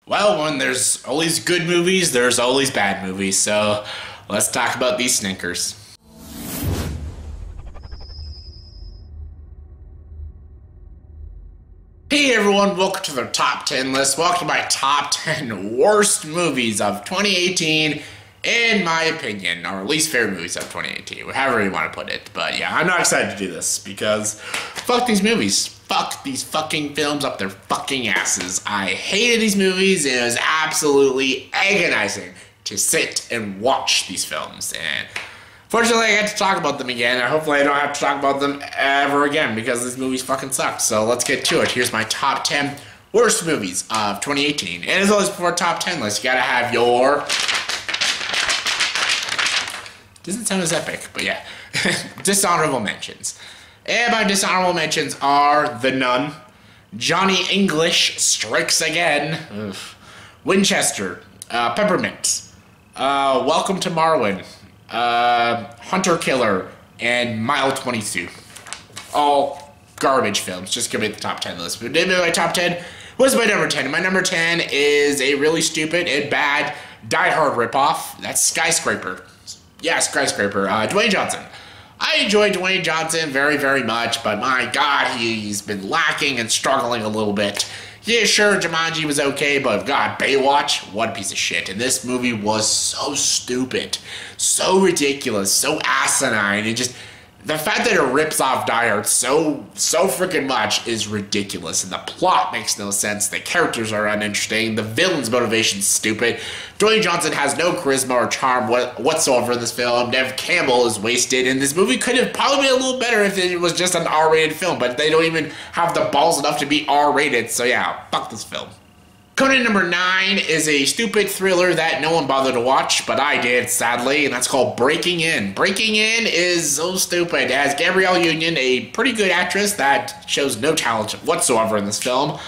Well, when there's always good movies, there's always bad movies, so let's talk about these stinkers. Hey everyone, welcome to the top 10 list. Welcome to my top 10 worst movies of 2018, in my opinion, or least favorite movies of 2018, however you want to put it. But yeah, I'm not excited to do this because fuck these movies. Fuck these fucking films up their fucking asses. I hated these movies and it was absolutely agonizing to sit and watch these films. And fortunately, I get to talk about them again, and hopefully I don't have to talk about them ever again because these movies fucking suck. So let's get to it. Here's my top 10 worst movies of 2018. And as always, before top 10 list, you gotta have your... Doesn't sound as epic, but yeah. Dishonorable mentions. And my dishonorable mentions are The Nun, Johnny English Strikes Again, Winchester, Peppermint, Welcome to Marwen, Hunter Killer, and Mile 22. All garbage films. Just give me the top 10 list. But my top 10 was my number 10. My number 10 is a really stupid and bad Die Hard ripoff. That's Skyscraper. Yeah, Skyscraper. Dwayne Johnson. I enjoy Dwayne Johnson very, very much, but my God, he's been lacking and struggling a little bit. Yeah, sure, Jumanji was okay, but God, Baywatch, what a piece of shit. And this movie was so stupid, so ridiculous, so asinine, and just the fact that it rips off Die Hard so freaking much is ridiculous. And the plot makes no sense, the characters are uninteresting, the villain's motivation's stupid. Dwayne Johnson has no charisma or charm whatsoever in this film. Nev Campbell is wasted, and this movie could have probably been a little better if it was just an R-rated film, but they don't even have the balls enough to be R-rated, so yeah, fuck this film. Coming in number 9 is a stupid thriller that no one bothered to watch, but I did, sadly, and that's called Breaking In. Breaking In is so stupid. It has Gabrielle Union, a pretty good actress that shows no talent whatsoever in this film.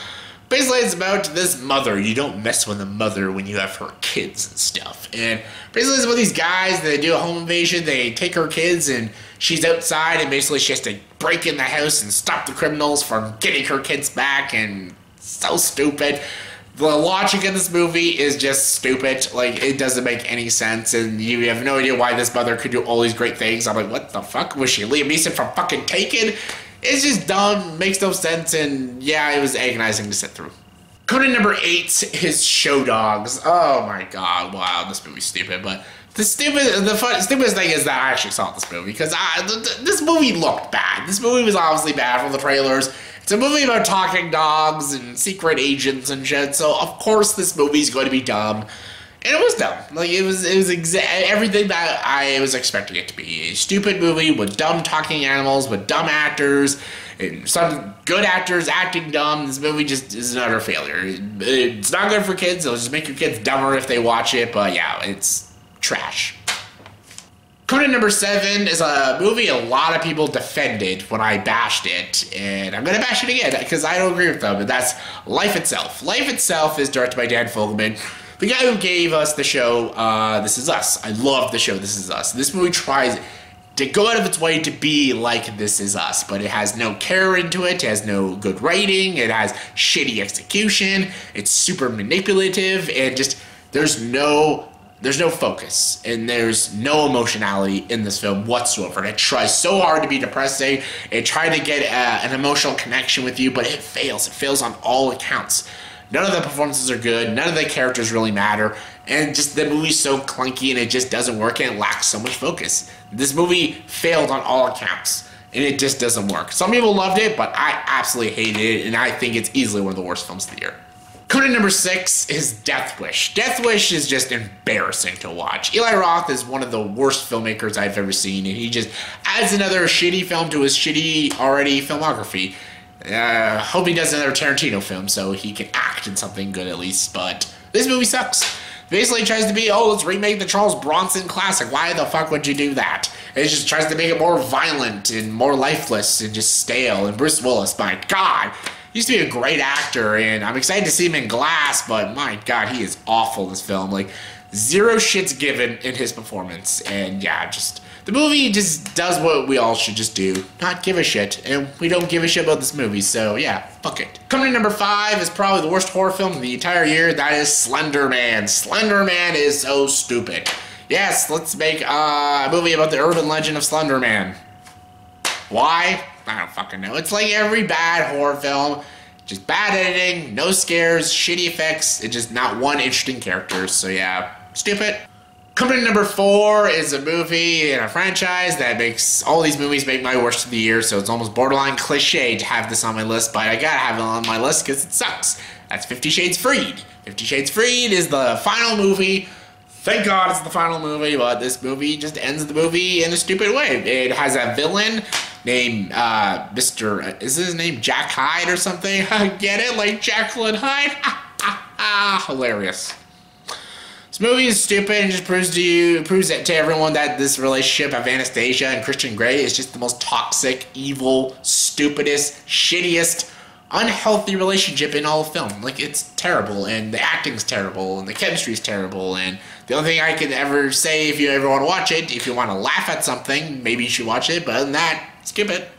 Basically, it's about this mother. You don't mess with a mother when you have her kids and stuff. And basically, it's about these guys that do a home invasion. They take her kids, and she's outside, and basically she has to break in the house and stop the criminals from getting her kids back, and so stupid. The logic in this movie is just stupid. Like, it doesn't make any sense, and you have no idea why this mother could do all these great things. I'm like, what the fuck? Was she Liam Neeson from fucking Taken? It's just dumb, makes no sense, and yeah, it was agonizing to sit through. Coming in number 8 is Show Dogs. Oh my God, wow, this movie's stupid, but the stupidest thing is that I actually saw this movie, because this movie looked bad. This movie was obviously bad from the trailers. It's a movie about talking dogs and secret agents and shit, so of course this movie's going to be dumb. And it was dumb. Like, it was everything that I was expecting it to be. A stupid movie with dumb talking animals, with dumb actors, and some good actors acting dumb. This movie just is an utter failure. It's not good for kids. It'll just make your kids dumber if they watch it, but yeah, it's trash. Coming in number 7 is a movie a lot of people defended when I bashed it, and I'm gonna bash it again because I don't agree with them, and that's Life Itself. Life Itself is directed by Dan Fogelman, the guy who gave us the show This Is Us. I love the show This Is Us. This movie tries to go out of its way to be like This Is Us, but it has no care into it, it has no good writing, it has shitty execution, it's super manipulative, and just there's no focus, and there's no emotionality in this film whatsoever. It tries so hard to be depressing, it tried to get an emotional connection with you, but it fails. It fails on all accounts. None of the performances are good, none of the characters really matter, and just the movie's so clunky and it just doesn't work and it lacks so much focus. This movie failed on all accounts, and it just doesn't work. Some people loved it, but I absolutely hated it, and I think it's easily one of the worst films of the year. Coming in number 6 is Death Wish. Death Wish is just embarrassing to watch. Eli Roth is one of the worst filmmakers I've ever seen, and he just adds another shitty film to his shitty already filmography. Hope he does another Tarantino film so he can act in something good at least, but this movie sucks. Basically tries to be, oh, let's remake the Charles Bronson classic. Why the fuck would you do that? It just tries to make it more violent and more lifeless and just stale. And Bruce Willis, my God, he used to be a great actor, and I'm excited to see him in Glass, but my God, he is awful in this film. Like, zero shits given in his performance, and yeah, just The movie just does what we all should just do, not give a shit, and we don't give a shit about this movie, so yeah, fuck it. Coming in number 5 is probably the worst horror film of the entire year. That is Slenderman. Slenderman is so stupid. Yes, let's make a movie about the urban legend of Slenderman. Why? I don't fucking know. It's like every bad horror film. Just bad editing, no scares, shitty effects, and just not one interesting character. So yeah, stupid. Coming in number 4 is a movie and a franchise that makes all these movies make my worst of the year, so it's almost borderline cliche to have this on my list, but I gotta have it on my list because it sucks. That's 50 Shades Freed. 50 Shades Freed is the final movie. Thank God it's the final movie, but this movie just ends the movie in a stupid way. It has a villain named is his name Jack Hyde or something? Get it? Like Jacqueline Hyde? Hilarious. This movie is stupid and just proves it to everyone that this relationship of Anastasia and Christian Grey is just the most toxic, evil, stupidest, shittiest, unhealthy relationship in all of film. Like, it's terrible, and the acting's terrible, and the chemistry's terrible, and the only thing I could ever say, if you ever want to watch it, if you want to laugh at something, maybe you should watch it, but other than that, skip it.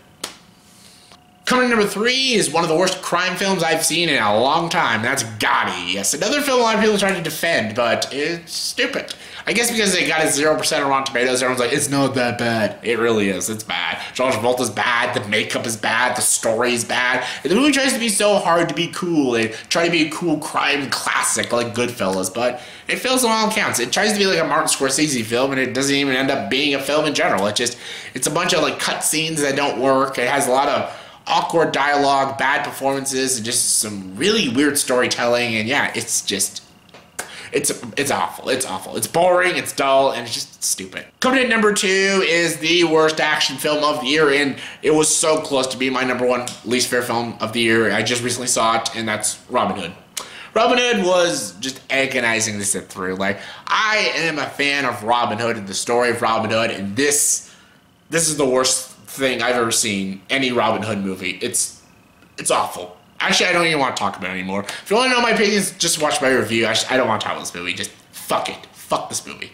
Coming in number 3 is one of the worst crime films I've seen in a long time. That's Gotti. Yes, another film a lot of people try to defend, but it's stupid. I guess because they got a 0% on Rotten Tomatoes, everyone's like, it's not that bad. It really is. It's bad. John Travolta's bad. The makeup is bad. The story is bad. And the movie tries to be so hard to be cool and try to be a cool crime classic like Goodfellas, but it fails on all accounts. It tries to be like a Martin Scorsese film, and it doesn't even end up being a film in general. It's a bunch of like cut scenes that don't work. It has a lot of awkward dialogue, bad performances, and just some really weird storytelling, and yeah, it's awful. It's awful. It's boring, it's dull, and it's just stupid. Coming in number 2 is the worst action film of the year, and it was so close to being my number 1 least favorite film of the year. I just recently saw it, and that's Robin Hood. Robin Hood was just agonizing to sit through. Like, I am a fan of Robin Hood and the story of Robin Hood, and this is the worst thing I've ever seen, any Robin Hood movie. It's awful. Actually, I don't even want to talk about it anymore. If you want to know my opinions, just watch my review. I don't want to talk about this movie. Just fuck it. Fuck this movie.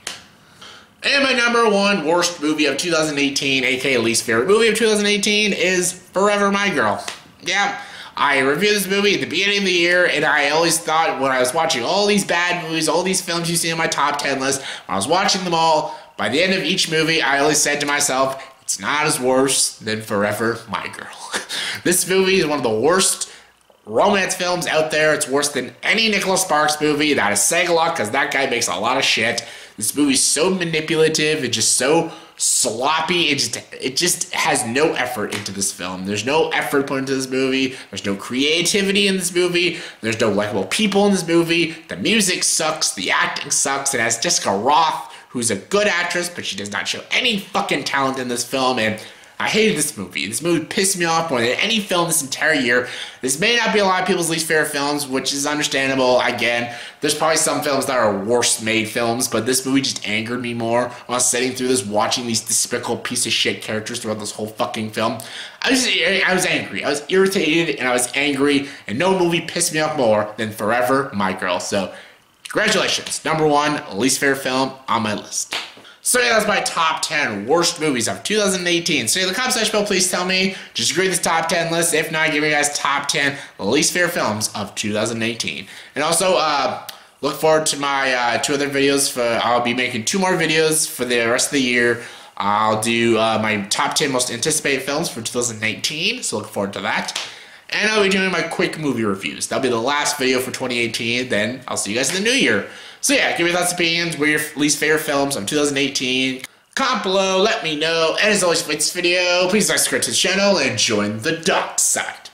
And my number 1 worst movie of 2018, aka least favorite movie of 2018, is Forever My Girl. Yeah, I reviewed this movie at the beginning of the year, and I always thought when I was watching all these bad movies, all these films you see on my top 10 list, when I was watching them all, by the end of each movie, I always said to myself, it's not as worse than Forever My Girl. This movie is one of the worst romance films out there. It's worse than any Nicholas Sparks movie. That is saying a lot because that guy makes a lot of shit. This movie's so manipulative. It's just so sloppy. It just has no effort into this film. There's no effort put into this movie. There's no creativity in this movie. There's no likable people in this movie. The music sucks. The acting sucks. It has Jessica Roth, who's a good actress, but she does not show any fucking talent in this film, and I hated this movie. This movie pissed me off more than any film this entire year. This may not be a lot of people's least favorite films, which is understandable. Again, there's probably some films that are worse made films, but this movie just angered me more. When I was sitting through this, watching these despicable piece of shit characters throughout this whole fucking film, I was angry. I was irritated, and I was angry, and no movie pissed me off more than Forever My Girl. So, congratulations. Number 1 least favorite film on my list. So yeah, that's my top 10 worst movies of 2018. So in the comment section below, please tell me, just agree with this top 10 list. If not, give me guys top 10 least favorite films of 2018. And also, look forward to my 2 other videos. I'll be making 2 more videos for the rest of the year. I'll do my top 10 most anticipated films for 2019. So look forward to that. And I'll be doing my quick movie reviews. That'll be the last video for 2018. Then I'll see you guys in the new year. So yeah, give me your thoughts and opinions. What are your least favorite films of 2018? Comment below, let me know. And as always, for this video, please subscribe to the channel and join the dark side.